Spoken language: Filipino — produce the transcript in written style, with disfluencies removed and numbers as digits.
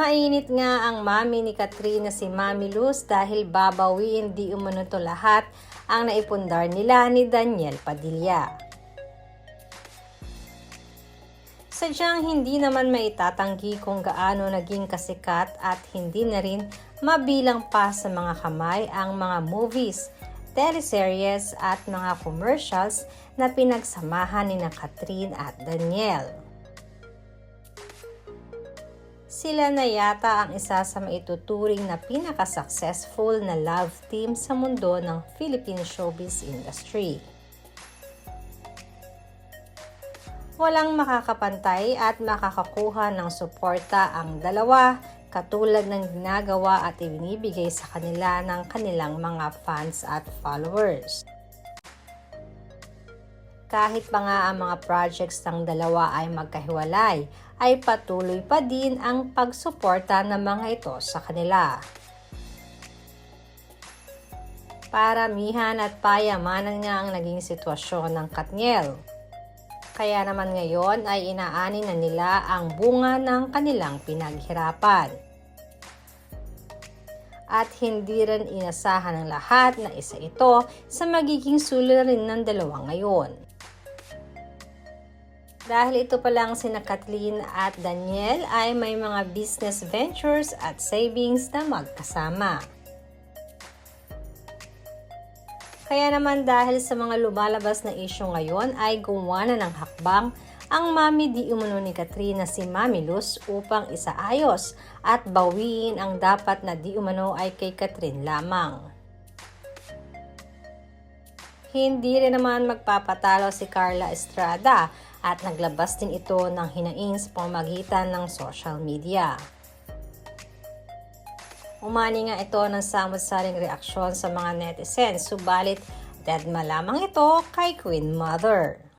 Mainit nga ang mami ni Catherine na si Mami Luz dahil babawiin di umano to lahat ang naipundar nila ni Daniel Padilla. Sadyang hindi naman maitatanggi kung gaano naging kasikat at hindi na rin mabilang pa sa mga kamay ang mga movies, teleseries at mga commercials na pinagsamahan ni Catherine at Daniel. Sila na yata ang isa sa maituturing na pinaka-successful na love team sa mundo ng Philippine showbiz industry. Walang makakapantay at makakakuha ng suporta ang dalawa katulad ng ginagawa at ibinibigay sa kanila ng kanilang mga fans at followers. Kahit pa nga ang mga projects ng dalawa ay magkahiwalay, ay patuloy pa din ang pagsuporta ng mga ito sa kanila. Paramihan at payamanan nga ang naging sitwasyon ng Katniel. Kaya naman ngayon ay inaani na nila ang bunga ng kanilang pinaghirapan. At hindi rin inasahan ng lahat na isa ito sa magiging suliranin ng dalawa ngayon. Dahil ito pa lang sina Kathleen at Daniel ay may mga business ventures at savings na magkasama. Kaya naman dahil sa mga lumalabas na isyu ngayon ay gumawa na ng hakbang ang mami di umano ni Catherine na si Mami Luz upang isaayos at bawiin ang dapat na di umano ay kay Catherine lamang. Hindi rin naman magpapatalo si Carla Estrada at naglabas din ito ng hinaing sa pamamagitan ng social media. Umani nga ito ng samot-saring reaksyon sa mga netizens, subalit dead lamang ito kay Queen Mother.